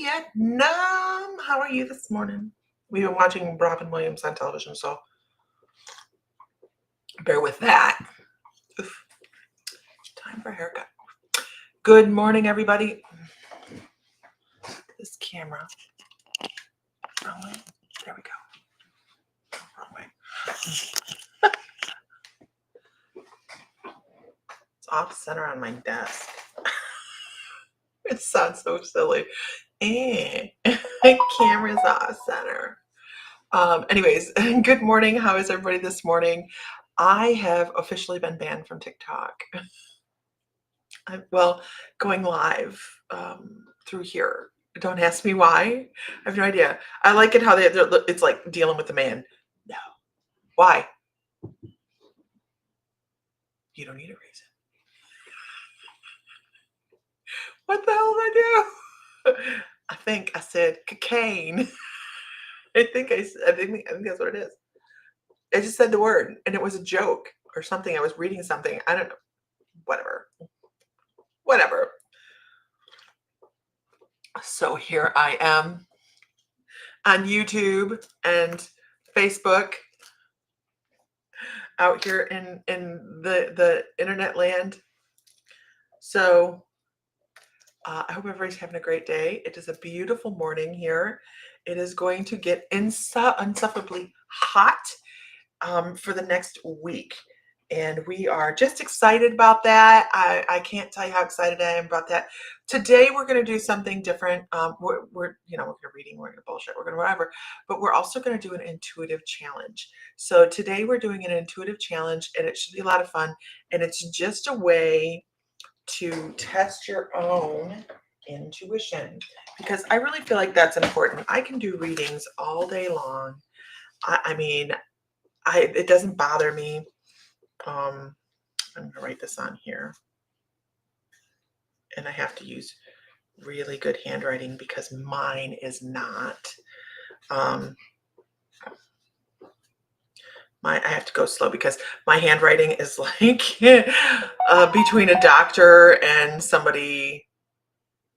Vietnam. How are you this morning? We've been watching Robin Williams on television, so bear with that. Oof. Time for a haircut. Good morning, everybody. This camera. Wrong way. There we go. Wrong way. It's off center on my desk. It sounds so silly. Camera's off center. Anyways, good morning. How is everybody this morning? I have officially been banned from TikTok. Going live through here. Don't ask me why. I have no idea. I like it how it's like dealing with the man. No. Why? You don't need a reason. What the hell did I do? I think I said cocaine. I think that's what it is. I just said the word and it was a joke or something. I was reading something. I don't know. Whatever. So here I am on YouTube and Facebook, out here in the internet land. So I hope everybody's having a great day. It is a beautiful morning here. It is going to get insufferably hot for the next week. And we are just excited about that. I can't tell you how excited I am about that. Today we're going to do something different. We're going to reading, we're going to bullshit, we're going to whatever. But we're also going to do an intuitive challenge. So today we're doing an intuitive challenge, and it should be a lot of fun. And it's just a way to test your own intuition, because I really feel like that's important. I can do readings all day long. It doesn't bother me. I'm going to write this on here. And I have to use really good handwriting because mine is not. I have to go slow because my handwriting is like between a doctor and somebody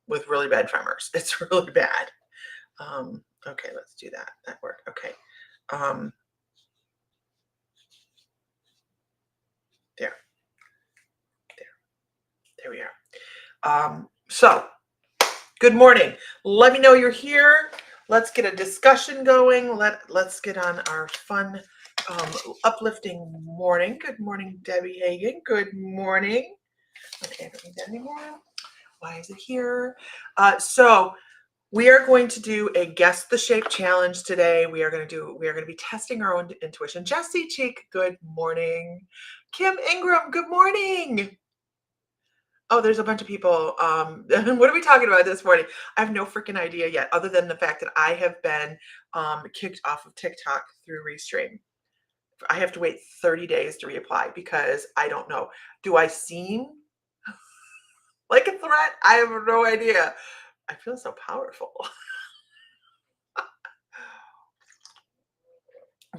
with really bad tremors. It's really bad. Okay, let's do that. That worked. Okay. There we are. So, good morning. Let me know you're here. Let's get a discussion going. Let's get on our fun, uplifting morning. Good morning, Debbie Hagan. Good morning. I don't need that anymore. Why is it here? So we are going to do a guess the shape challenge today. We are going to be testing our own intuition. Jessie Cheek, good morning. Kim Ingram, good morning. Oh, there's a bunch of people. What are we talking about this morning? I have no freaking idea yet, other than the fact that I have been kicked off of TikTok through Restream. I have to wait 30 days to reapply because I don't know. Do I seem like a threat? I have no idea. I feel so powerful.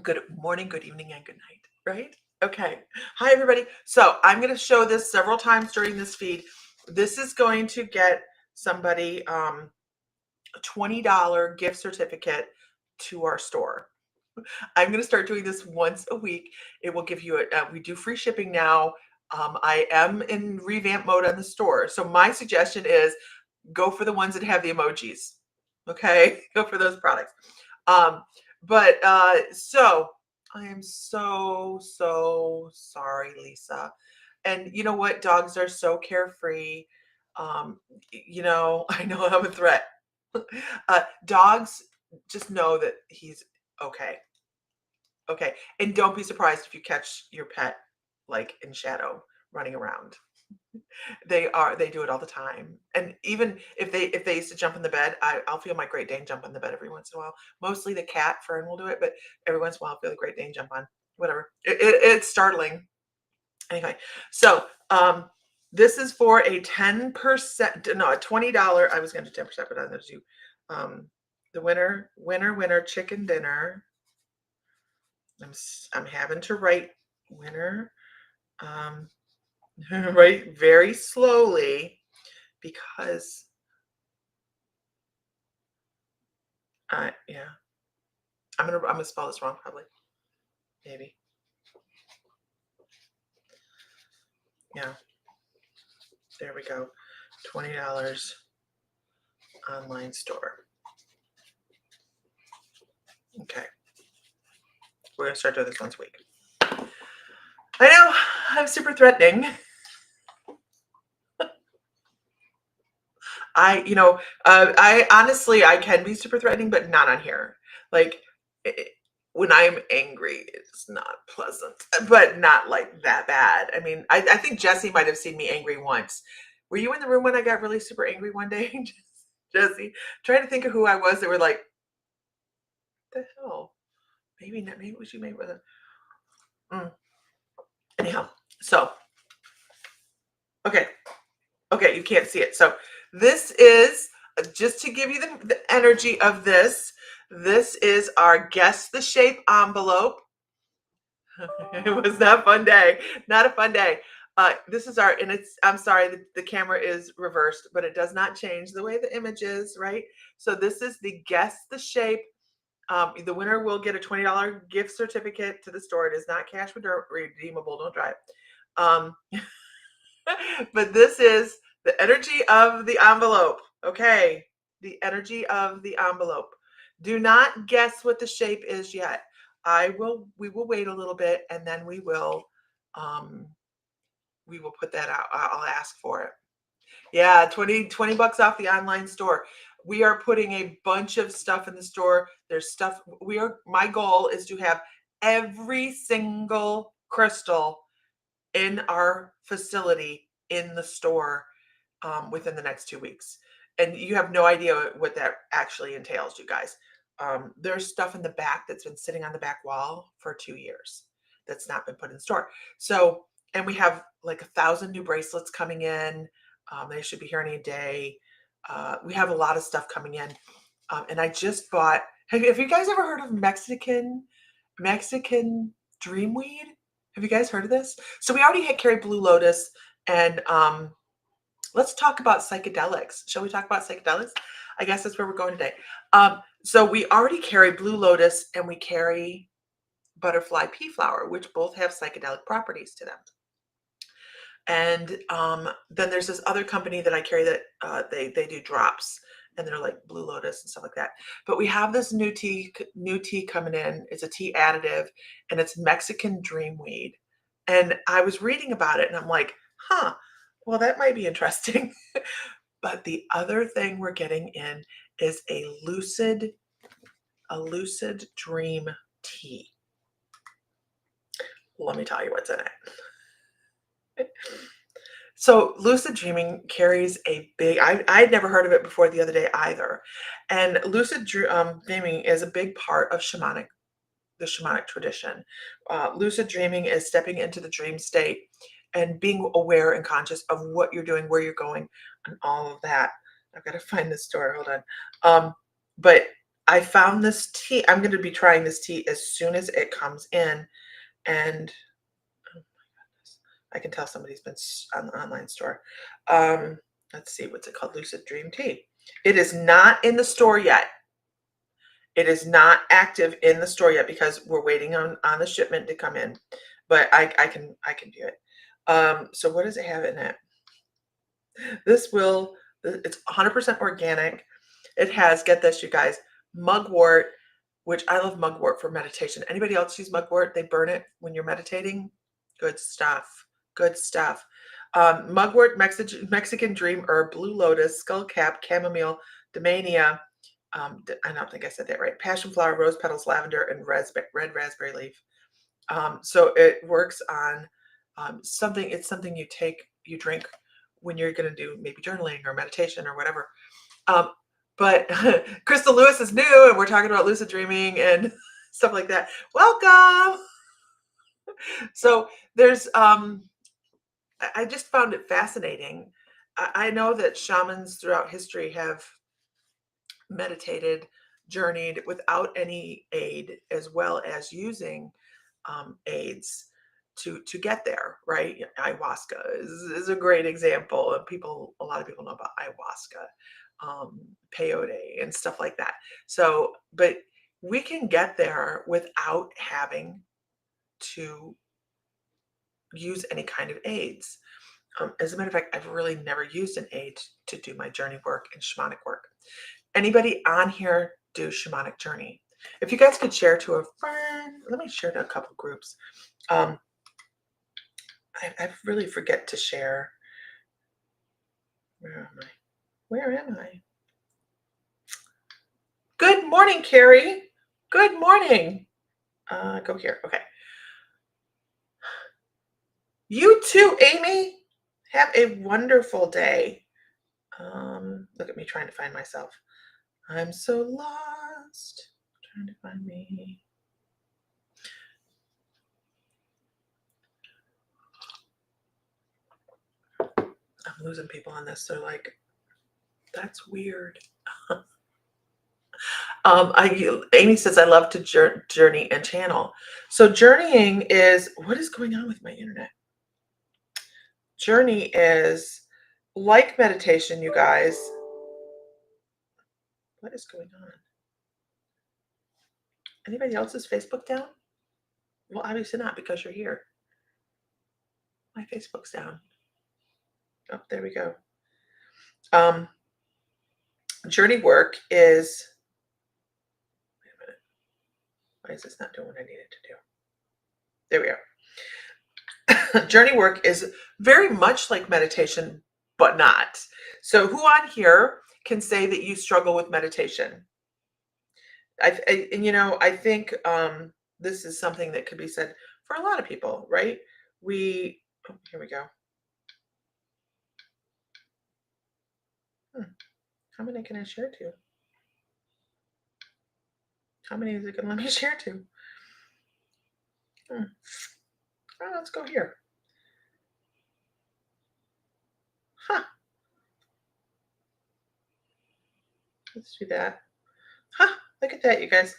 Good morning, good evening, and good night, right? Okay. Hi, everybody. So I'm going to show this several times during this feed. This is going to get somebody a $20 gift certificate to our store. I'm going to start doing this once a week. It will give you we do free shipping now. I am in revamp mode on the store. So my suggestion is go for the ones that have the emojis. Okay. Go for those products. So I am so sorry, Lisa. And you know what? Dogs are so carefree. I know I'm a threat. Dogs, just know that he's okay. Okay. And don't be surprised if you catch your pet like in shadow running around. They do it all the time. And even if they used to jump in the bed, I'll feel my Great Dane jump in the bed every once in a while. Mostly the cat Fern will do it, but every once in a while I'll feel the Great Dane jump on. Whatever. It's startling. Anyway, so this is for a 10%, no, a $20. I was going to do 10%, but I'm going to do the winner chicken dinner. I'm having to write winner. Right, very slowly, because Yeah. I'm gonna spell this wrong probably. Maybe. Yeah. There we go. $20 online store. Okay. We're gonna start doing this once a week. I know I'm super threatening. I honestly, I can be super threatening, but not on here. Like it, when I'm angry, it's not pleasant, but not like that bad. I mean, I think Jesse might have seen me angry once. Were you in the room when I got really super angry one day? Jesse, trying to think of who I was. They were like, "What the hell? Maybe not. Maybe it was you. Maybe it wasn't." Mm. Anyhow, so okay, okay, you can't see it. So this is just to give you the energy of this. This is our guess the shape envelope. It was not a fun day. Not a fun day. This is our, and it's, I'm sorry, the camera is reversed, but it does not change the way the image is, right? So this is the guess the shape. The winner will get a $20 gift certificate to the store. It is not cash redeemable. Don't try it. But this is the energy of the envelope. Okay. The energy of the envelope. Do not guess what the shape is yet. We will wait a little bit and then um, we will put that out. I'll ask for it. Yeah, 20 bucks off the online store. We are putting a bunch of stuff in the store. There's stuff my goal is to have every single crystal in our facility in the store within the next 2 weeks. And you have no idea what that actually entails, you guys. There's stuff in the back that's been sitting on the back wall for 2 years that's not been put in the store. So, and we have like 1,000 new bracelets coming in. They should be here any day. We have a lot of stuff coming in. And I just bought, have you guys ever heard of Mexican dreamweed? Have you guys heard of this? So we already had carried Blue Lotus, and let's talk about psychedelics. Shall we talk about psychedelics? I guess that's where we're going today. So we already carry Blue Lotus and we carry Butterfly Pea Flower, which both have psychedelic properties to them. And then there's this other company that I carry that they do drops, and they're like Blue Lotus and stuff like that. But we have this new tea coming in. It's a tea additive, and it's Mexican dreamweed. And I was reading about it, and I'm like, huh, well, that might be interesting. But the other thing we're getting in is a lucid dream tea. Let me tell you what's in it. So lucid dreaming carries a big, I'd never heard of it before the other day either. And lucid dreaming is a big part of the shamanic tradition. Lucid dreaming is stepping into the dream state and being aware and conscious of what you're doing, where you're going, and all of that. I've got to find this store. Hold on. But I found this tea. I'm going to be trying this tea as soon as it comes in. And I can tell somebody's been on the online store. Let's see, what's it called? Lucid Dream Tea. It is not in the store yet. It is not active in the store yet because we're waiting on the shipment to come in. But I can do it. So what does it have in it? It's 100% organic. It has, get this, you guys, mugwort, which I love mugwort for meditation. Anybody else use mugwort? They burn it when you're meditating. Good stuff. Good stuff. Mugwort, Mexican dream herb, blue lotus, skullcap, chamomile, dahlia. I don't think I said that right. Passion flower, rose petals, lavender, and red raspberry leaf. So it works on something. It's something you drink when you're going to do maybe journaling or meditation or whatever. But Crystal Lewis is new, and we're talking about lucid dreaming and stuff like that. Welcome. So there's I just found it fascinating. I know that shamans throughout history have meditated, journeyed without any aid, as well as using aids to get there, right? Ayahuasca is a great example. A lot of people know about ayahuasca. peyote and stuff like that. So, but we can get there without having to use any kind of aids. As a matter of fact, I've really never used an aid to do my journey work and shamanic work. Anybody on here do shamanic journey? If you guys could share to a friend, let me share to a couple groups. I really forget to share. Where am I? Where am I? Good morning, Carrie. Good morning. Go here. Okay. You too, Amy. Have a wonderful day. Look at me trying to find myself. I'm so lost. Trying to find me. I'm losing people on this. They're like, that's weird. Amy says, I love to journey and channel. So journeying is, what is going on with my internet? Journey is like meditation, you guys. What is going on? Anybody else's Facebook down? Well, obviously not, because you're here. My Facebook's down. Oh, there we go. Journey work is, wait a minute. Why is this not doing what I need it to do? There we are. Journey work is very much like meditation, but not. So who on here can say that you struggle with meditation? I think this is something that could be said for a lot of people, right? Here we go. How many can I share to? How many is it going to let me share to? Oh, let's go here. Huh. Let's do that. Huh. Look at that, you guys.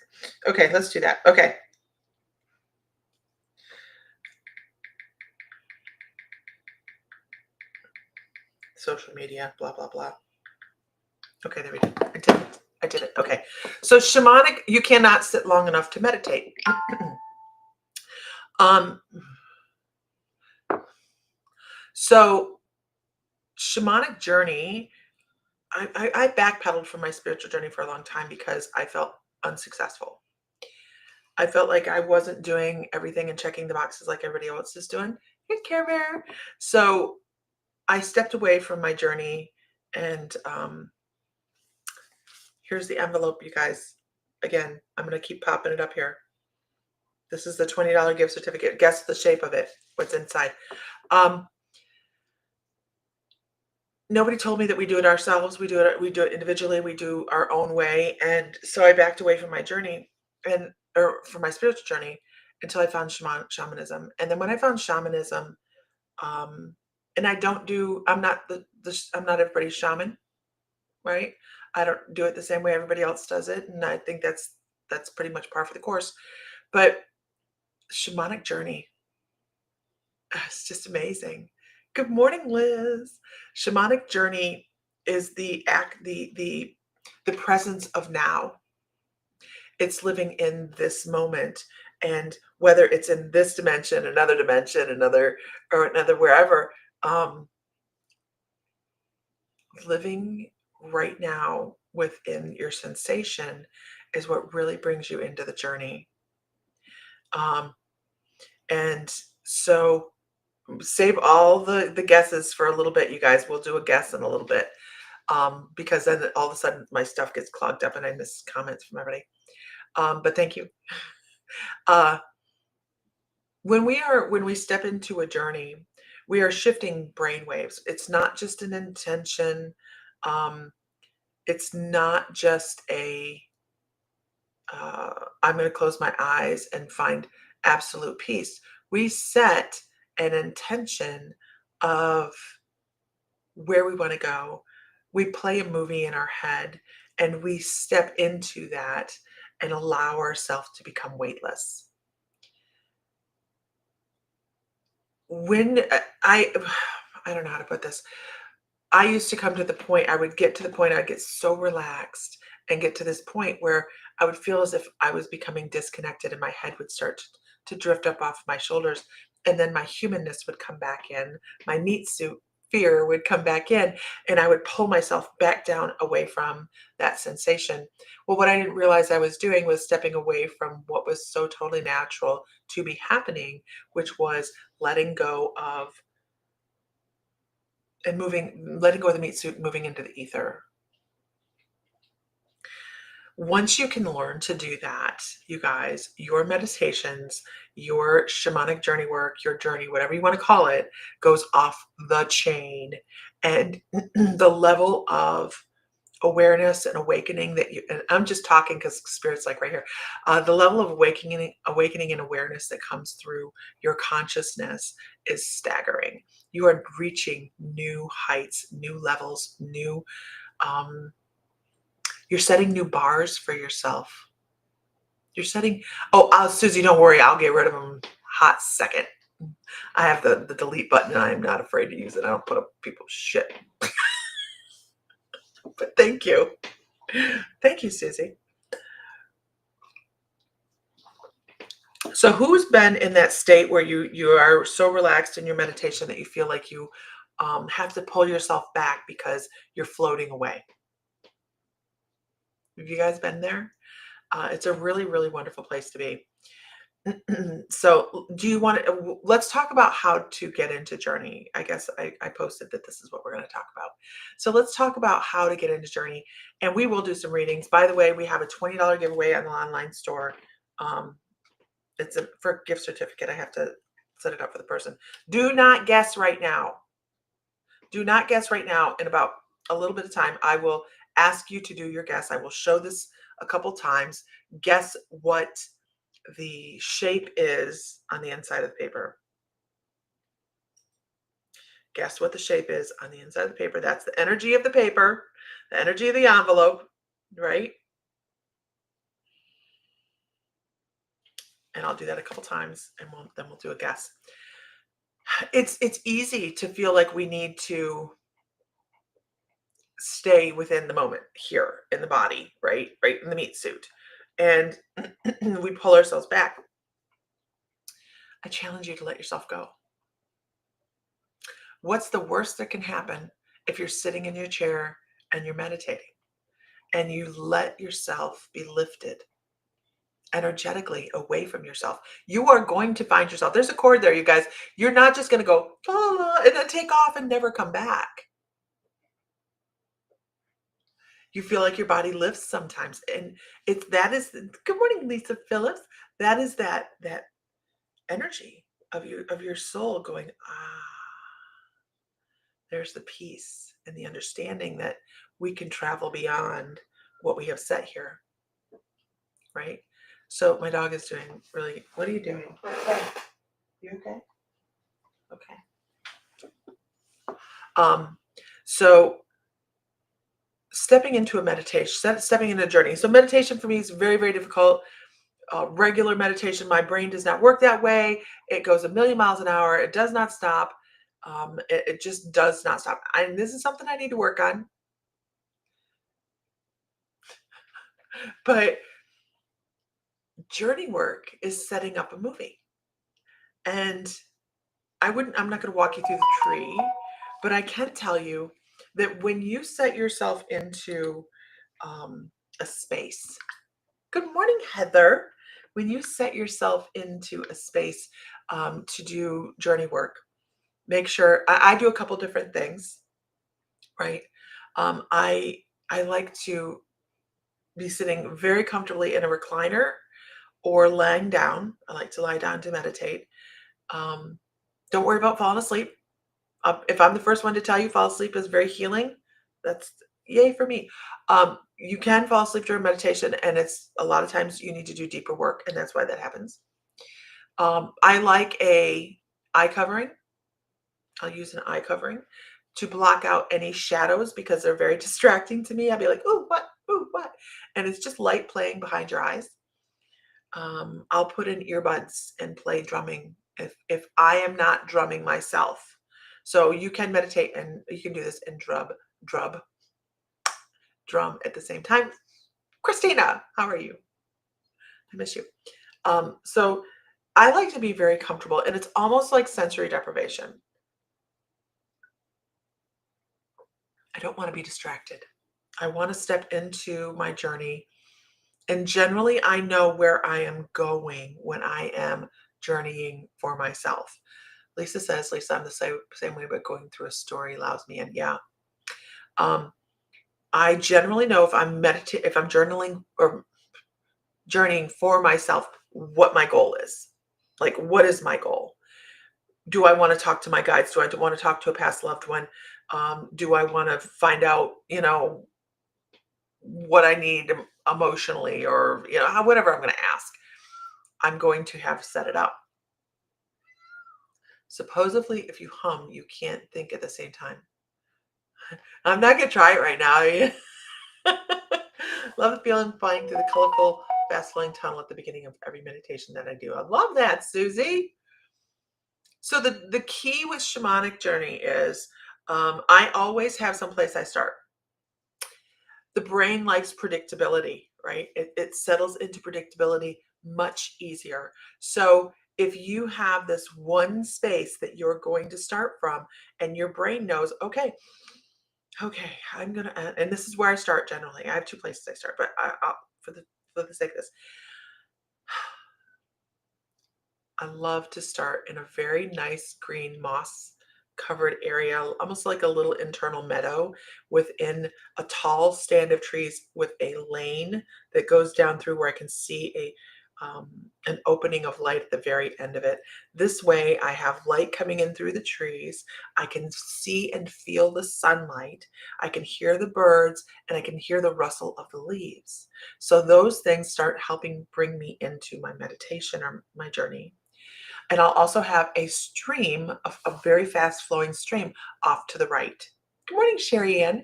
Okay, let's do that. Okay. Social media, blah, blah, blah. Okay, there we go. I did it. Okay. So shamanic, you cannot sit long enough to meditate. So shamanic journey, I backpedaled from my spiritual journey for a long time because I felt unsuccessful. I felt like I wasn't doing everything and checking the boxes like everybody else is doing. Hey, Care Bear. So I stepped away from my journey, and here's the envelope, you guys. Again, I'm going to keep popping it up here. This is the $20 gift certificate. Guess the shape of it, what's inside. Nobody told me that we do it ourselves. We do it individually. We do our own way. And so I backed away from my journey or from my spiritual journey until I found shamanism. And then when I found shamanism, and I'm not I'm not everybody's shaman, right? I don't do it the same way everybody else does it. And I think that's pretty much par for the course. But shamanic journey, it's just amazing. Good morning, Liz. Shamanic journey is the presence of now. It's living in this moment, and whether it's in this dimension, another wherever, living right now within your sensation is what really brings you into the journey. And so save all the guesses for a little bit, you guys. We'll do a guess in a little bit, because then all of a sudden my stuff gets clogged up and I miss comments from everybody. But thank you. When we step into a journey, we are shifting brain waves. It's not just an intention. It's not just I'm going to close my eyes and find absolute peace. We set an intention of where we want to go. We play a movie in our head and we step into that and allow ourselves to become weightless. When I don't know how to put this. I used to come to the point, I would get to the point, I'd get so relaxed and get to this point where I would feel as if I was becoming disconnected and my head would start to drift up off my shoulders. And then my humanness would come back in. My meat suit fear would come back in, and I would pull myself back down away from that sensation. Well, what I didn't realize I was doing was stepping away from what was so totally natural to be happening, which was letting go of and letting go of the meat suit, moving into the ether. Once you can learn to do that, you guys, your meditations, your shamanic journey work, your journey, whatever you want to call it, goes off the chain. And the level of awareness and awakening that you, and I'm just talking because spirit's like right here, the level of awakening and awareness that comes through your consciousness is staggering. You are reaching new heights, new levels, um, you're setting new bars for yourself. You're setting, Susie, don't worry, I'll get rid of them hot second. I have the delete button and I'm not afraid to use it. I don't put up people's shit. But thank you. Thank you, Susie. So who's been in that state where you are so relaxed in your meditation that you feel like you have to pull yourself back because you're floating away? Have you guys been there? It's a really, really wonderful place to be. So do you want to, let's talk about how to get into journey. I guess I posted that this is what we're going to talk about. So let's talk about how to get into journey, and we will do some readings. By the way, we have a $20 giveaway on the online store. It's for a gift certificate. I have to set it up for the person. Do not guess right now. Do not guess right now. In about a little bit of time, I will ask you to do your guess. I will show this a couple times. Guess what the shape is on the inside of the paper. Guess what the shape is on the inside of the paper. That's the energy of the paper, the energy of the envelope, right? And I'll do that a couple times, and then we'll do a guess. It's easy to feel like we need to stay within the moment here in the body, right in the meat suit, and we pull ourselves back. I challenge you to let yourself go. What's the worst that can happen if you're sitting in your chair and you're meditating and you let yourself be lifted energetically away from yourself? You are going to find yourself. There's a cord there, you guys. You're not just going to go and then take off and never come back. You feel like your body lifts sometimes, and that is good morning, Lisa Phillips. That is that energy of your soul going, there's the peace and the understanding that we can travel beyond what we have set here, right? So my dog is doing really, what are you doing? You okay? Okay. So stepping into a meditation, stepping into a journey. So meditation for me is very, very difficult. Regular meditation, my brain does not work that way. It goes a million miles an hour. It does not stop. It just does not stop. And this is something I need to work on. But journey work is setting up a movie. And I'm not going to walk you through the tree, but I can tell you that when you set yourself into a space, good morning, Heather. When you set yourself into a space to do journey work, make sure I do a couple different things, right? I like to be sitting very comfortably in a recliner or lying down. I like to lie down to meditate. Don't worry about falling asleep. If I'm the first one to tell you fall asleep is very healing, that's yay for me. You can fall asleep during meditation, and it's a lot of times you need to do deeper work, and that's why that happens. I like a eye covering. I'll use an eye covering to block out any shadows because they're very distracting to me. I'll be like, oh, what? Oh, what? And it's just light playing behind your eyes. I'll put in earbuds and play drumming if I am not drumming myself. So you can meditate and you can do this and drum at the same time. Christina, how are you? I miss you. So I like to be very comfortable, and it's almost like sensory deprivation. I don't want to be distracted. I want to step into my journey. And generally, I know where I am going when I am journeying for myself. Lisa says, Lisa, I'm the same way, but going through a story allows me in. Yeah. I generally know if if I'm journaling or journeying for myself, what my goal is. Like, what is my goal? Do I want to talk to my guides? Do I want to talk to a past loved one? Do I want to find out, what I need emotionally, or, whatever I'm going to ask? I'm going to have set it up. Supposedly, if you hum, you can't think at the same time. I'm not going to try it right now. Love the feeling flying through the colorful, fast-flowing tunnel at the beginning of every meditation that I do. I love that, Susie. So the key with shamanic journey is I always have some place I start. The brain likes predictability, right? It settles into predictability much easier. So if you have this one space that you're going to start from, and your brain knows, okay, I'm gonna, and this is where I start generally. I have two places I start, but for the sake of this, I love to start in a very nice green moss covered area, almost like a little internal meadow within a tall stand of trees with a lane that goes down through where I can see an opening of light at the very end of it. This way I have light coming in through the trees. I can see and feel the sunlight. I can hear the birds, and I can hear the rustle of the leaves. So those things start helping bring me into my meditation or my journey. And I'll also have a stream, a very fast flowing stream off to the right. Good morning, Sherry Ann.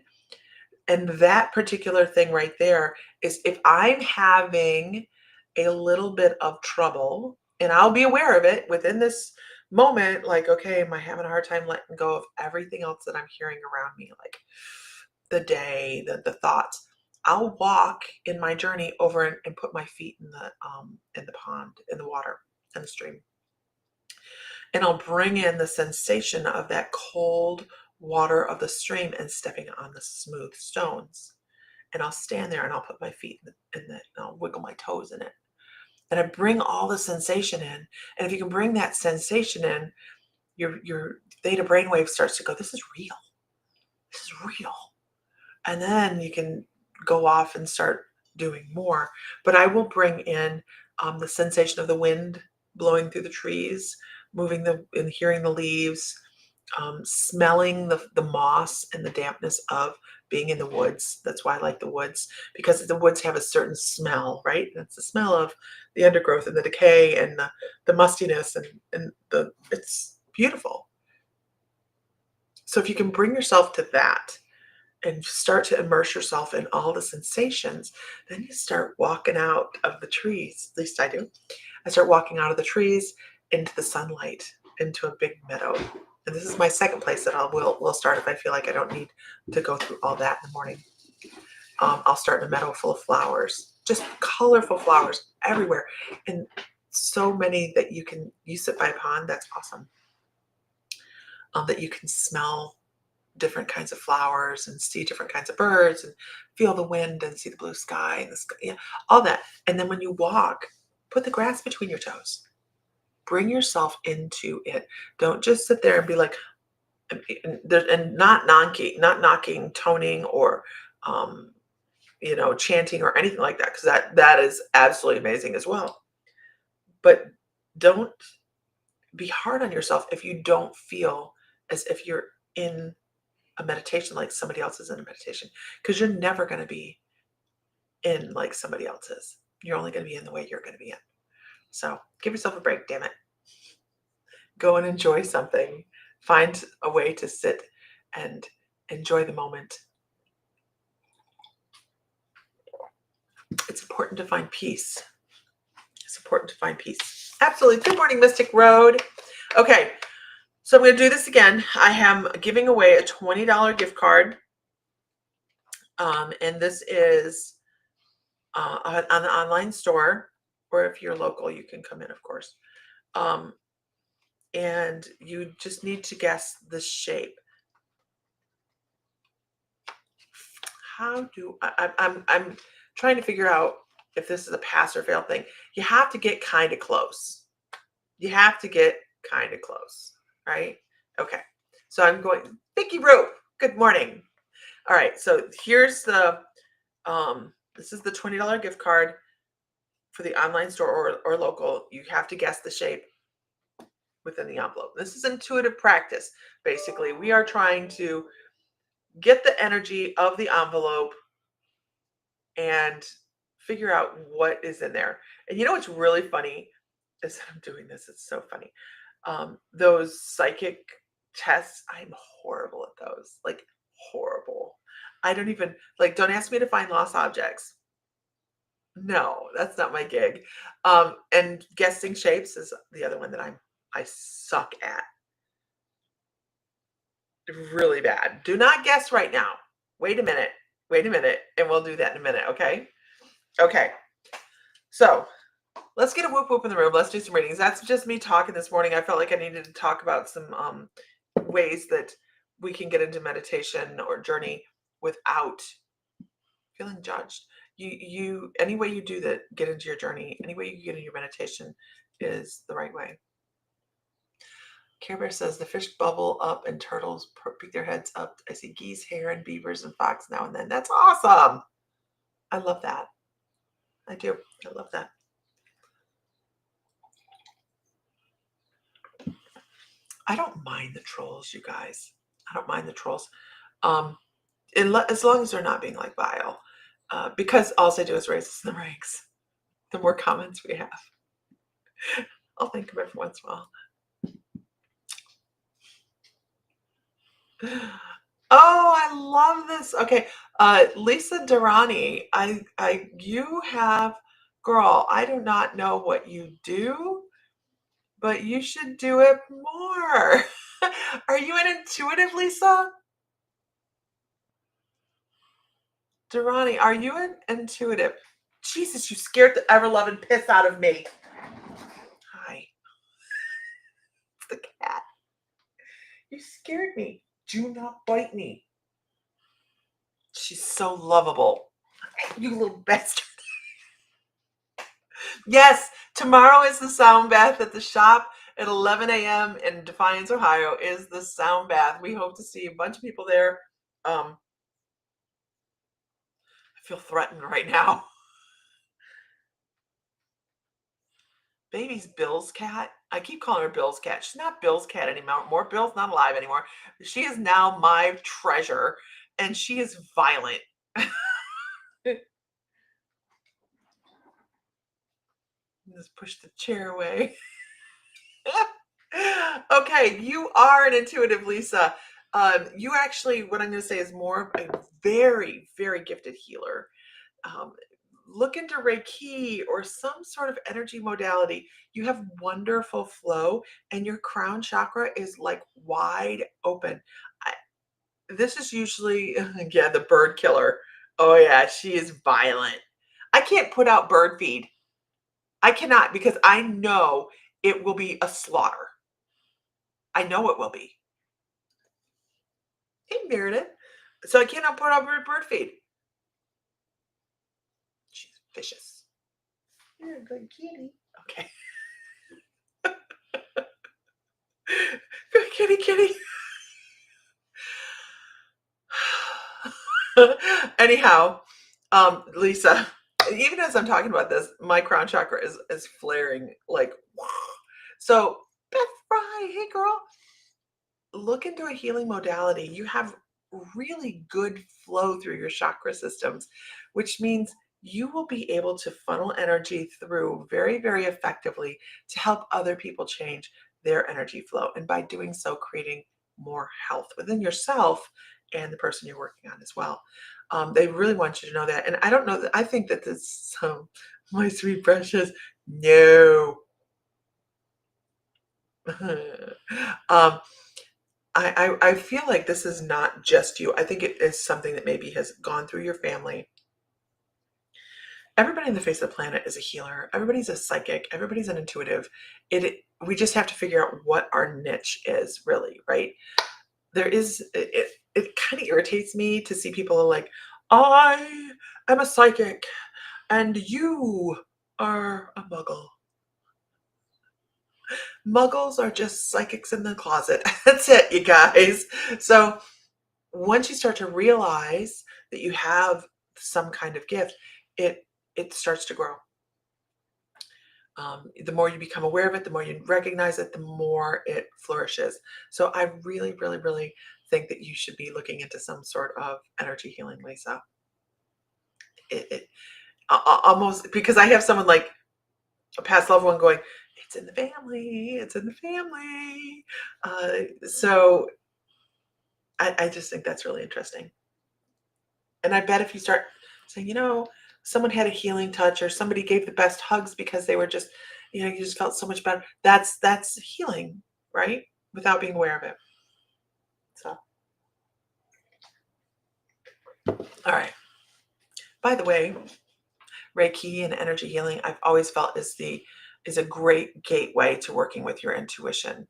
And that particular thing right there is if I'm having a little bit of trouble, and I'll be aware of it within this moment, like, okay, am I having a hard time letting go of everything else that I'm hearing around me, like the day, the thoughts. I'll walk in my journey over and put my feet in the pond, in the water, in the stream. And I'll bring in the sensation of that cold water of the stream and stepping on the smooth stones. And I'll stand there and I'll put my feet in it, and I'll wiggle my toes in it. And I bring all the sensation in. And if you can bring that sensation in, your theta brainwave starts to go, this is real. This is real. And then you can go off and start doing more. But I will bring in the sensation of the wind blowing through the trees, and hearing the leaves, smelling the moss and the dampness of being in the woods. That's why I like the woods, because the woods have a certain smell, right? That's the smell of the undergrowth and the decay and the mustiness, and it's beautiful. So if you can bring yourself to that and start to immerse yourself in all the sensations, then you start walking out of the trees. At least I do. I start walking out of the trees into the sunlight, into a big meadow. And this is my second place that will start if I feel like I don't need to go through all that in the morning. I'll start in a meadow full of flowers, just colorful flowers everywhere. And so many that you sit by a pond, that's awesome. That you can smell different kinds of flowers and see different kinds of birds and feel the wind and see the blue sky and the sky, yeah, all that. And then when you walk, put the grass between your toes. Bring yourself into it. Don't just sit there and be like, and not knocking toning or chanting or anything like that, because that is absolutely amazing as well. But don't be hard on yourself if you don't feel as if you're in a meditation like somebody else is in a meditation, because you're never going to be in like somebody else's. You're only going to be in the way you're going to be in. So give yourself a break, damn it. Go and enjoy something. Find a way to sit and enjoy the moment. It's important to find peace. It's important to find peace. Absolutely. Good morning, Mystic Road. Okay. So I'm going to do this again. I am giving away a $20 gift card. And this is on the online store, or if you're local, you can come in, of course. And you just need to guess the shape. How do I'm trying to figure out if this is a pass or fail thing. You have to get kind of close. You have to get kind of close, right? Okay. So I'm going, Vicky Rope, good morning. All right, so here's the this is the $20 gift card for the online store or local. You have to guess the shape within the envelope. This is intuitive practice. Basically, we are trying to get the energy of the envelope and figure out what is in there. And you know what's really funny is that I'm doing this. It's so funny. Those psychic tests, I'm horrible at those. Like horrible. I don't even like. Don't ask me to find lost objects. No, that's not my gig. And guessing shapes is the other one that I suck at. Really bad. Do not guess right now. Wait a minute. Wait a minute, and we'll do that in a minute, okay? Okay. So, let's get a whoop whoop in the room. Let's do some readings. That's just me talking this morning. I felt like I needed to talk about some ways that we can get into meditation or journey without feeling judged. You any way you do that, get into your journey, any way you get into your meditation is the right way. Care Bear says the fish bubble up and turtles peek their heads up. I see geese, heron, beavers, and fox now and then. That's awesome. I love that. I do. I love that. I don't mind the trolls, you guys. I don't mind the trolls. As long as they're not being like vile. Because all I do is raise us in the ranks. The more comments we have. I'll think of it every once in a while. Oh, I love this. Okay. Lisa Durrani, you have, girl, I do not know what you do, but you should do it more. Are you an intuitive, Lisa? Durrani, are you an intuitive? Jesus, you scared the ever-loving piss out of me. Hi. It's the cat. You scared me. Do not bite me. She's so lovable. You little bastard. Yes, tomorrow is the sound bath at the shop at 11 a.m. in Defiance, Ohio is the sound bath. We hope to see a bunch of people there. I feel threatened right now. Baby's Bill's cat. I keep calling her Bill's cat. She's not Bill's cat anymore. Bill's not alive anymore. She is now my treasure, and she is violent. Just push the chair away. Okay, you are an intuitive, Lisa. You actually, what I'm going to say is more of a very, very gifted healer. Look into Reiki or some sort of energy modality. You have wonderful flow, and your crown chakra is like wide open. This is usually, yeah, the bird killer. Oh, yeah, she is violent. I can't put out bird feed. I cannot because I know it will be a slaughter. I know it will be. Hey, Meredith. So I cannot put out bird feed. She's vicious. You're a good kitty. Okay. Good kitty, kitty. Anyhow, Lisa, even as I'm talking about this, my crown chakra is flaring like. So Beth Fry, hey girl, look into a healing modality. You have really good flow through your chakra systems, which means you will be able to funnel energy through very, very effectively to help other people change their energy flow. And by doing so, creating more health within yourself and the person you're working on as well. They really want you to know that. And I don't know that I think that this, my sweet precious, no. um, I feel like this is not just you. I think it is something that maybe has gone through your family. Everybody on the face of the planet is a healer. Everybody's a psychic. Everybody's an intuitive. We just have to figure out what our niche is, really, right? There is it kind of irritates me to see people like, I am a psychic and you are a muggle. Muggles are just psychics in the closet. That's it, you guys. So once you start to realize that you have some kind of gift, it starts to grow. The more you become aware of it, the more you recognize it, the more it flourishes. So I really, really, really think that you should be looking into some sort of energy healing, Lisa. It almost, because I have someone like a past loved one going, it's in the family, it's in the family. So I just think that's really interesting. And I bet if you start saying, someone had a healing touch or somebody gave the best hugs because they were just, you just felt so much better. That's healing, right? Without being aware of it. So, all right. By the way, Reiki and energy healing, I've always felt is a great gateway to working with your intuition.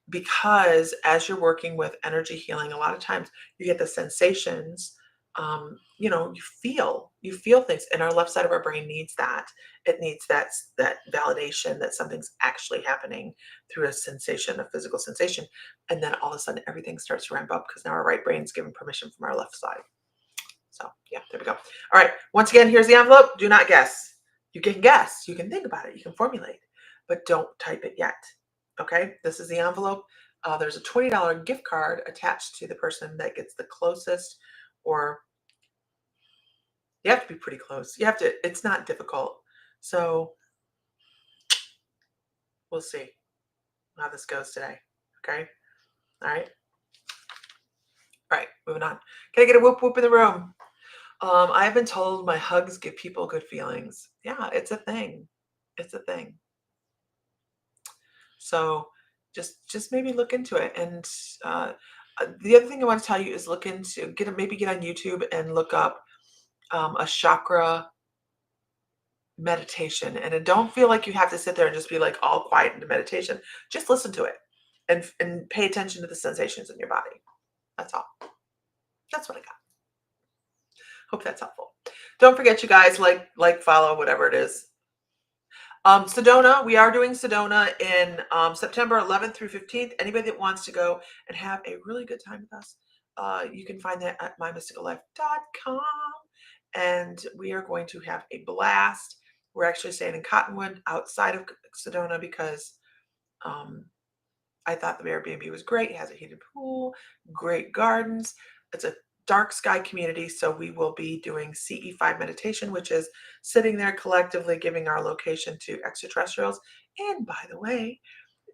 Because as you're working with energy healing, a lot of times you get the sensations. You feel things, and our left side of our brain needs that. It needs that validation that something's actually happening through a sensation, a physical sensation, and then all of a sudden everything starts to ramp up because now our right brain's given permission from our left side. So yeah, there we go. All right. Once again, here's the envelope. Do not guess. You can guess. You can think about it. You can formulate, but don't type it yet. Okay. This is the envelope. There's a $20 gift card attached to the person that gets the closest, or you have to be pretty close. You have to, it's not difficult. So we'll see how this goes today. Okay. All right. All right. Moving on. Can I get a whoop whoop in the room? I've been told my hugs give people good feelings. Yeah, it's a thing. It's a thing. So just maybe look into it. And the other thing I want to tell you is look into maybe get on YouTube and look up a chakra meditation. And don't feel like you have to sit there and just be like all quiet into meditation. Just listen to it and pay attention to the sensations in your body. That's all. That's what I got. Hope that's helpful. Don't forget, you guys, like, follow, whatever it is. Sedona, we are doing Sedona in September 11th through 15th. Anybody that wants to go and have a really good time with us, you can find that at mymysticallife.com. And we are going to have a blast. We're actually staying in Cottonwood outside of Sedona because I thought the Airbnb was great. It has a heated pool, great gardens. It's a dark sky community. So we will be doing CE5 meditation, which is sitting there collectively giving our location to extraterrestrials. And by the way,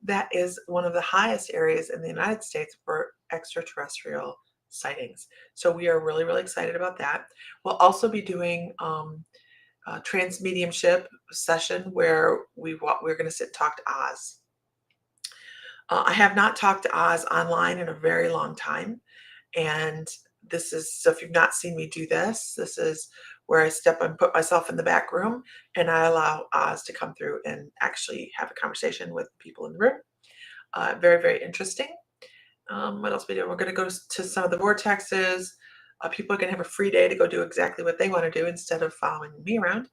that is one of the highest areas in the United States for extraterrestrial sightings. So we are really, really excited about that. We'll also be doing a trans mediumship session where we're going to sit and talk to Oz. I have not talked to Oz online in a very long time. And so if you've not seen me do this is where I step and put myself in the back room and I allow Oz to come through and actually have a conversation with people in the room. Very, very interesting. What else we do? We're going to go to some of the vortexes. People are going to have a free day to go do exactly what they want to do instead of following me around.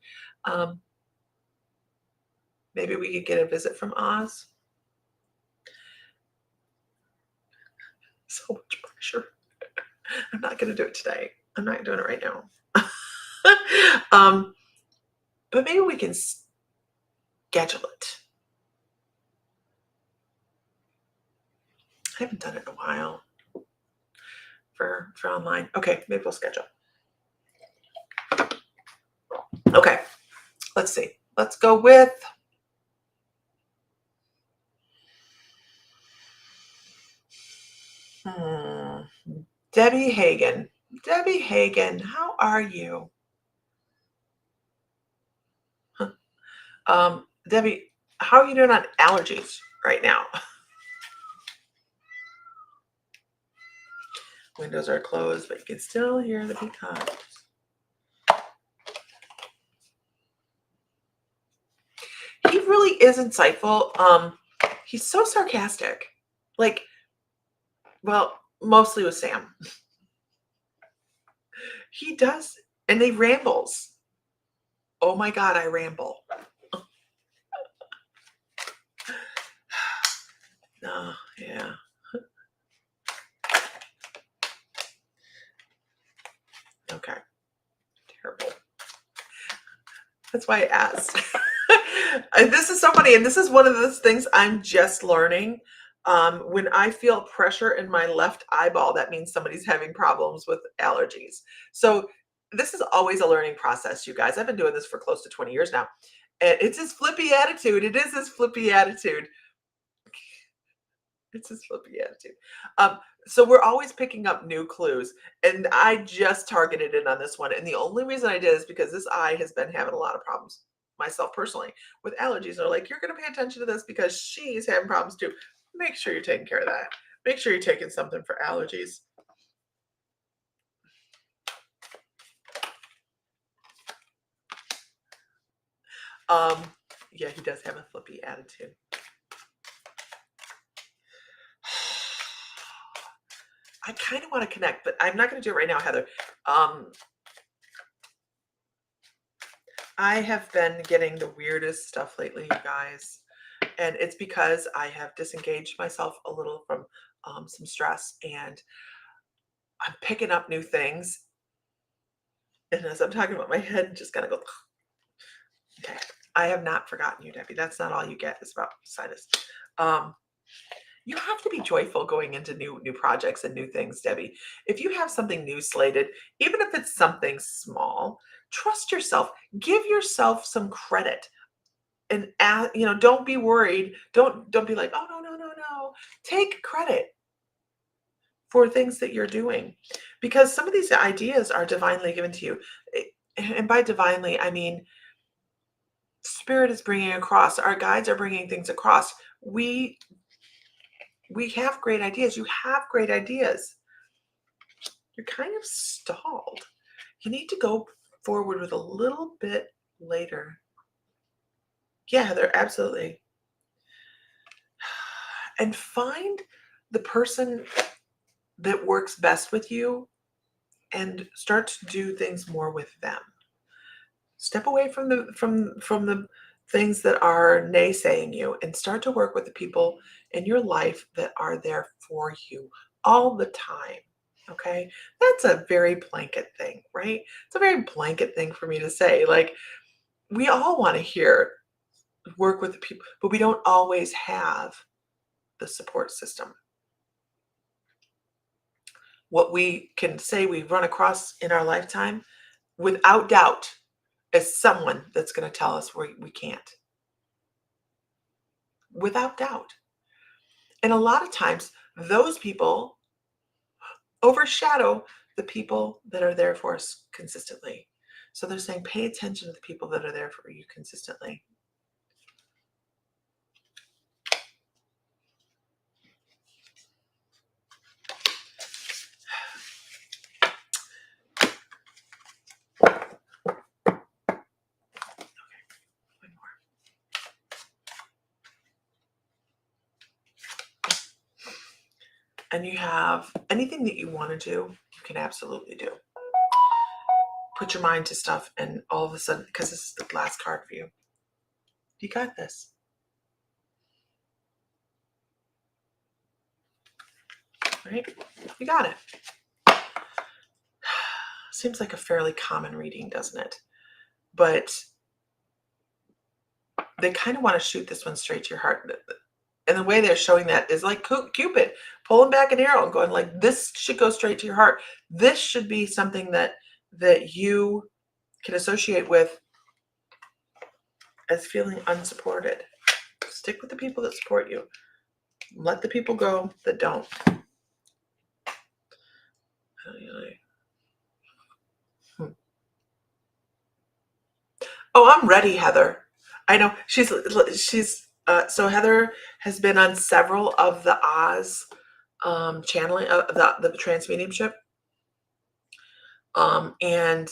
Maybe we could get a visit from Oz. So much pressure. I'm not going to do it today. I'm not doing it right now. But maybe we can schedule it. I haven't done it in a while for online. Okay, maybe we'll schedule. Okay, let's see. Let's go with Debbie Hagen. Debbie Hagen, how are you? Debbie, how are you doing on allergies right now. Windows are closed, but you can still hear the peacocks. He really is insightful. He's so sarcastic. Like, well, mostly with Sam. He does, and he rambles. Oh my God, I ramble. Oh, yeah. Okay. Terrible. That's why I asked. And this is so funny. And this is one of those things I'm just learning. When I feel pressure in my left eyeball, that means somebody's having problems with allergies. So this is always a learning process, you guys. I've been doing this for close to 20 years now. And it's his flippy attitude. It is his flippy attitude. It's his flippy attitude. So we're always picking up new clues. And I just targeted in on this one. And the only reason I did is because this eye has been having a lot of problems, myself personally, with allergies. They're like, you're going to pay attention to this because she's having problems too. Make sure you're taking care of that. Make sure you're taking something for allergies. Yeah, he does have a flippy attitude. I kind of want to connect, but I'm not going to do it right now, Heather. I have been getting the weirdest stuff lately, you guys. And it's because I have disengaged myself a little from some stress, and I'm picking up new things. And as I'm talking about, my head just kind of goes, okay. I have not forgotten you, Debbie. That's not all you get is about sinus. You have to be joyful going into new projects and new things, Debbie. If you have something new slated, even if it's something small, trust yourself. Give yourself some credit. And don't be worried. Don't be like, oh no. Take credit for things that you're doing, because some of these ideas are divinely given to you. And by divinely, I mean Spirit is bringing across. Our guides are bringing things across. We have great ideas. You have great ideas. You're kind of stalled. You need to go forward with a little bit later. Yeah, they're absolutely. And find the person that works best with you and start to do things more with them. Step away from the things that are naysaying you and start to work with the people in your life that are there for you all the time. Okay? That's a very blanket thing, right? It's a very blanket thing for me to say. Like, we all want to hear work with the people, but we don't always have the support system. What we can say we've run across in our lifetime, without doubt, is someone that's going to tell us we can't. Without doubt. And a lot of times, those people overshadow the people that are there for us consistently. So they're saying, pay attention to the people that are there for you consistently. And you have anything that you want to do, you can absolutely do. Put your mind to stuff, and all of a sudden, because this is the last card for you, you got this. Right? You got it. Seems like a fairly common reading, doesn't it? But they kind of want to shoot this one straight to your heart. And the way they're showing that is like Cupid pulling back an arrow and going like, this should go straight to your heart. This should be something that you can associate with as feeling unsupported. Stick with the people that support you. Let the people go that don't. Oh, I'm ready, Heather. I know she's So Heather has been on several of the Oz channeling the trance mediumship, and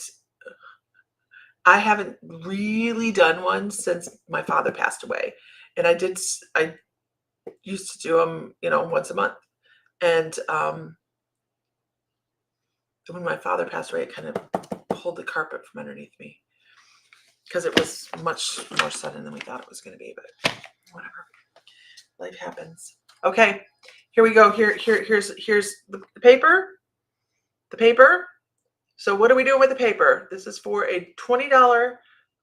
I haven't really done one since my father passed away, and I used to do them, once a month, and when my father passed away, it kind of pulled the carpet from underneath me because it was much more sudden than we thought it was going to be, but whatever. Life happens. Okay, here we go. Here's the paper. The paper. So what are we doing with the paper? This is for a $20.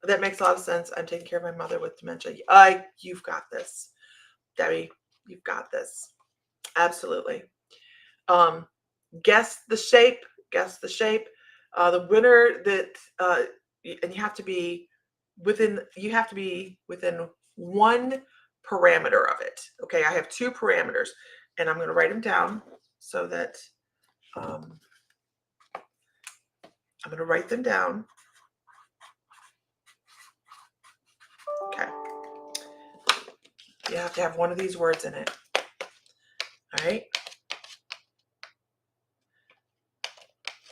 That makes a lot of sense. I'm taking care of my mother with dementia. You've got this, Debbie. You've got this. Absolutely. Guess the shape. Guess the shape. The winner that and you have to be within. You have to be within one parameter of it. Okay, I have 2 parameters, and I'm going to write them down so that I'm going to write them down. Okay. You have to have one of these words in it. All right.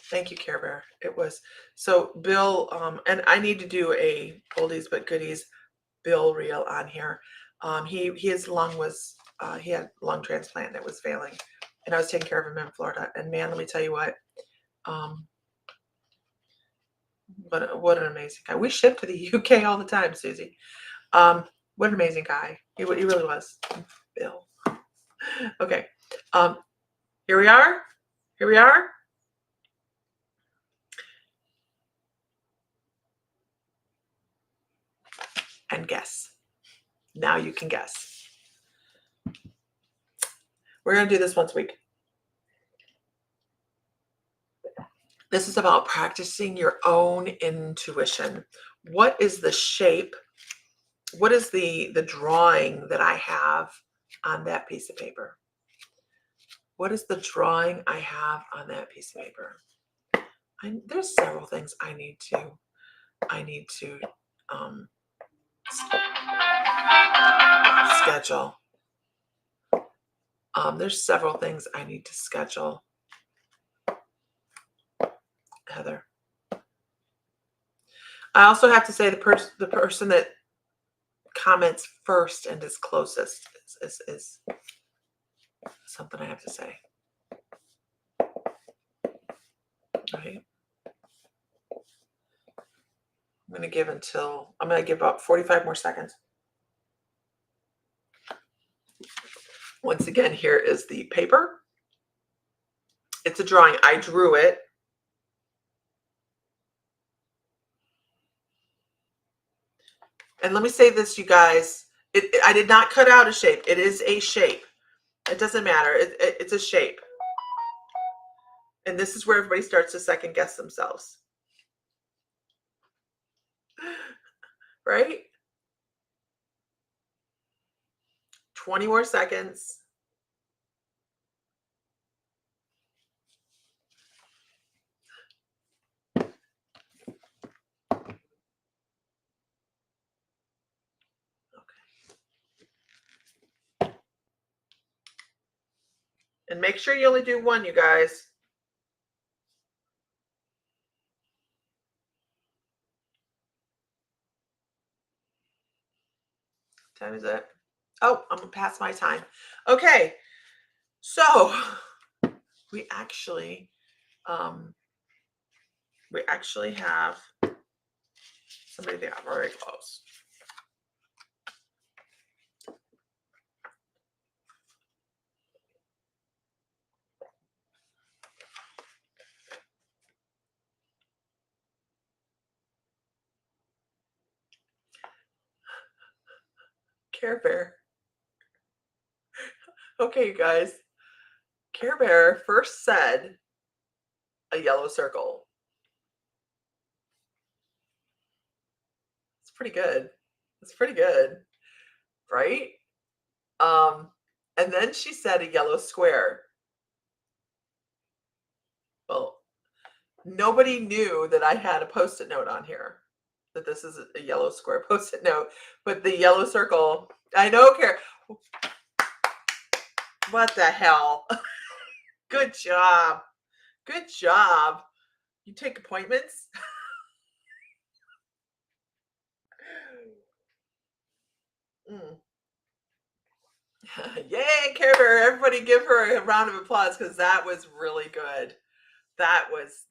Thank you, Care Bear. It was so Bill, and I need to do a oldies but goodies Bill reel on here. His lung was he had lung transplant that was failing, and I was taking care of him in Florida. And man, let me tell you what, what an amazing guy. We ship to the UK all the time, Susie. What an amazing guy. He really was. Bill. Okay. Here we are. Here we are. And guess. Now you can guess. We're going to do this once a week. This is about practicing your own intuition. What is the shape? What is the drawing that I have on that piece of paper? What is the drawing I have on that piece of paper? There's several things I need to schedule. There's several things I need to schedule, Heather. I also have to say the person that comments first and is closest is something I have to say. All right. I'm going to give about 45 more seconds. Once again, here is the paper. It's a drawing. I drew it. And let me say this, you guys. I did not cut out a shape. It is a shape. It doesn't matter. It's a shape. And this is where everybody starts to second guess themselves. Right? 20 more seconds. And make sure you only do one, you guys. What time is it? Oh, I'm past my time. Okay. So we actually have somebody that got very close. Care Bear. Okay, you guys. Care Bear first said a yellow circle. It's pretty good. It's pretty good, right? And then she said a yellow square. Well, nobody knew that I had a Post-it note on here, that this is a yellow square Post-it note, but the yellow circle, I know, Karen. What the hell? Good job. Good job. You take appointments? Mm. Yay, Care Bear. Everybody give her a round of applause because that was really good. That was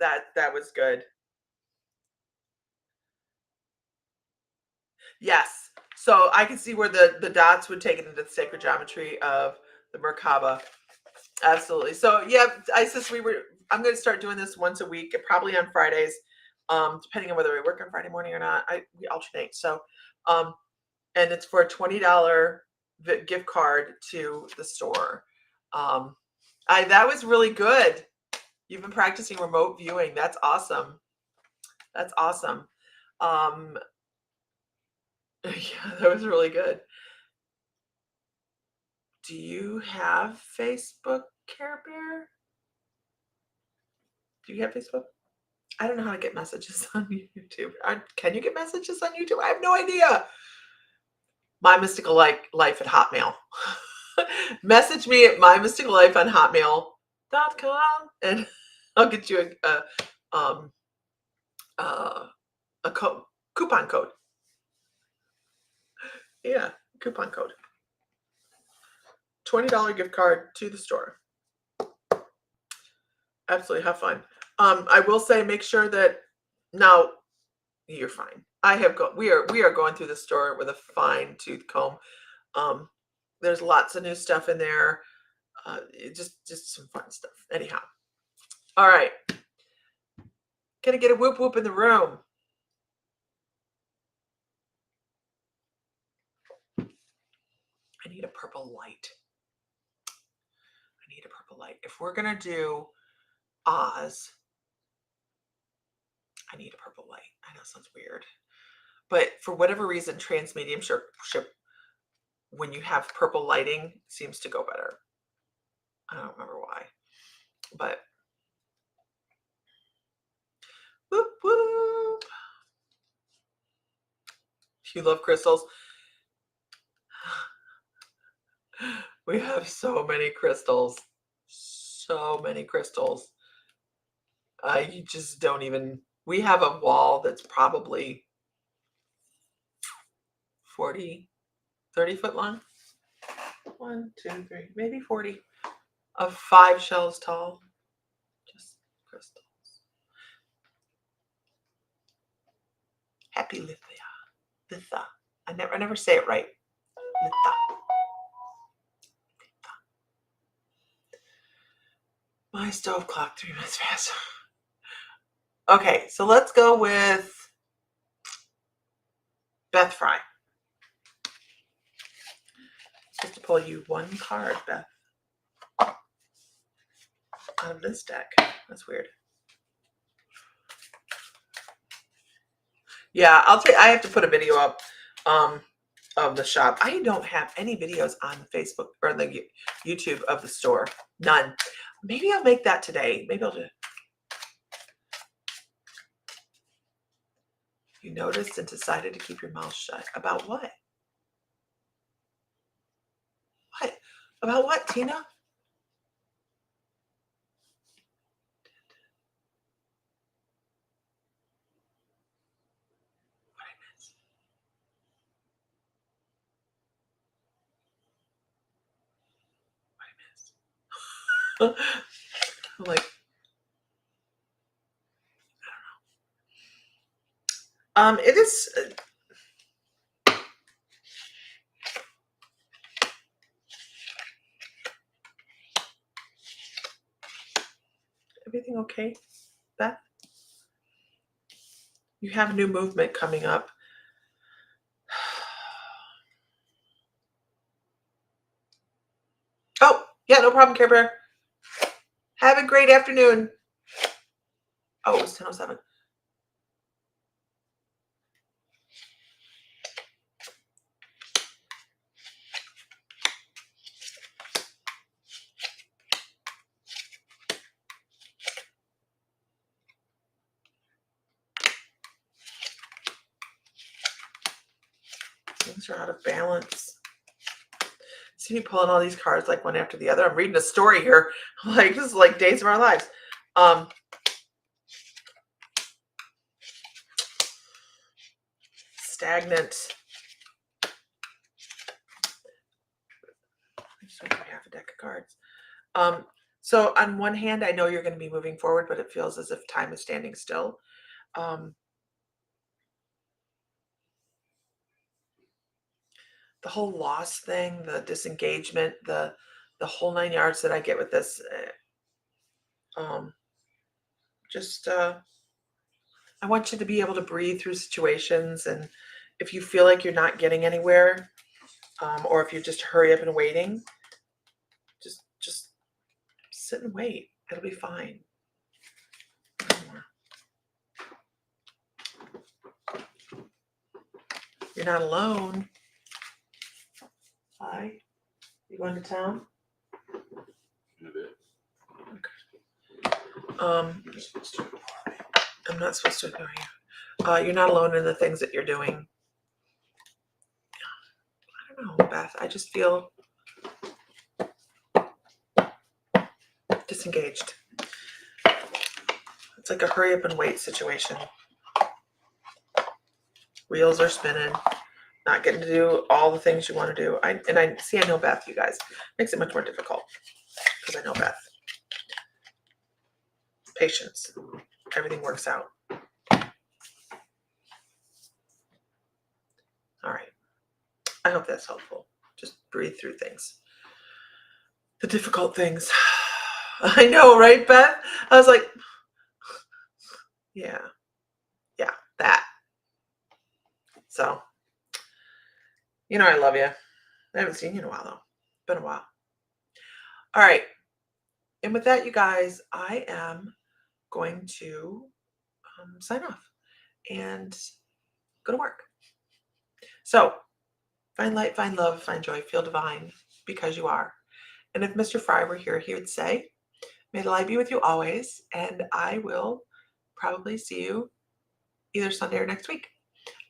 good. Yes. So I can see where the dots would take it into the sacred geometry of the Merkaba. Absolutely. So yeah, Isis, I'm going to start doing this once a week, probably on Fridays, depending on whether we work on Friday morning or not. We alternate. So, and it's for a $20 gift card to the store. That was really good. You've been practicing remote viewing. That's awesome. That's awesome. Yeah, that was really good. Do you have Facebook, Care Bear? Do you have Facebook? I don't know how to get messages on YouTube. Can you get messages on YouTube? I have no idea. mymysticallife at Hotmail. Message me at mymysticallife on hotmail.com and I'll get you a coupon code. Yeah, coupon code. $20 gift card to the store. Absolutely, have fun. I will say, make sure that now you're fine. We are going through the store with a fine tooth comb. There's lots of new stuff in there. Just some fun stuff. Anyhow, all right. Can I get a whoop whoop in the room? I need a purple light. I need a purple light. If we're gonna do Oz, I need a purple light. I know it sounds weird, but for whatever reason, transmediumship, when you have purple lighting, seems to go better. I don't remember why, but whoop whoop. You love crystals. We have so many crystals. So many crystals. You just don't even. We have a wall that's probably 40, 30 foot long. 1, 2, 3, maybe 40. Of 5 shells tall. Just crystals. Happy Lithia. Litha. I never say it right. Litha. My stove clock 3 minutes faster. Okay, so let's go with Beth Fry. Just to pull you one card, Beth, out of this deck. That's weird. Yeah, I have to put a video up of the shop. I don't have any videos on Facebook or the YouTube of the store. None. Maybe I'll make that today. Maybe I'll do it. You noticed and decided to keep your mouth shut. About what? What? About what, Tina? What I miss? What I miss? I'm like, it is. Everything okay, Beth? You have new movement coming up. Oh, yeah, no problem, Care Bear. Have a great afternoon. Oh, it was 10:07. Things are out of balance. See me pulling all these cards like one after the other. I'm reading a story here. Like, this is like Days of Our Lives. Stagnant. I just went through half a deck of cards. So on one hand, I know you're going to be moving forward, but it feels as if time is standing still. The whole loss thing, the disengagement, the whole 9 yards that I get with this, I want you to be able to breathe through situations, and if you feel like you're not getting anywhere, or if you just hurry up and waiting, just sit and wait. It'll be fine. You're not alone. Hi. You going to town? In a bit. Okay. I'm not supposed to ignore you. You're not alone in the things that you're doing. I don't know, Beth. I just feel disengaged. It's like a hurry up and wait situation. Wheels are spinning. Not getting to do all the things you want to do. I know Beth, you guys. Makes it much more difficult because I know Beth. Patience. Everything works out. All right. I hope that's helpful. Just breathe through things. The difficult things. I know, right, Beth? I was like, yeah, that. So, I love you. I haven't seen you in a while, though. It's been a while. All right. And with that, you guys, I am going to sign off and go to work. So, find light, find love, find joy, feel divine because you are. And if Mr. Fry were here, he would say, may the light be with you always. And I will probably see you either Sunday or next week.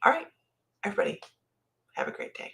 All right, everybody, have a great day.